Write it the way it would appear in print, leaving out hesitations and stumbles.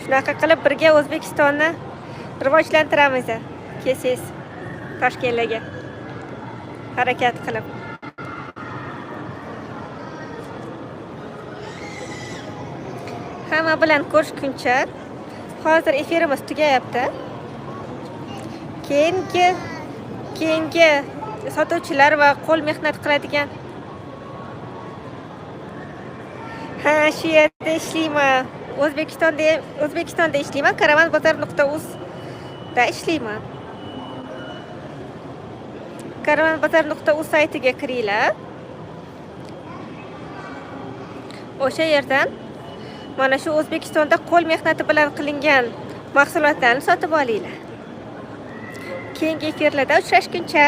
Shunaqa qilib birga O'zbekistonni rivojlantiramiz. Kelsangiz Toshkentga harakat qilib. Hamma bilan ko'rishguncha hozir efirimiz tugayapti. Keyingi sotuvchilar va qo'l mehnat qiladigan shu yerda ishlayman. O'zbekistonda ishlayman. Karavanbozor.uz da ishlayman. Karavanbozor.uz saytiga kiringlar. O'sha yerdan mana shu O'zbekistonda qo'l mehnati bilan qilingan mahsulotlarni sotib olinglar. Keyingi efirlarda uchrashguncha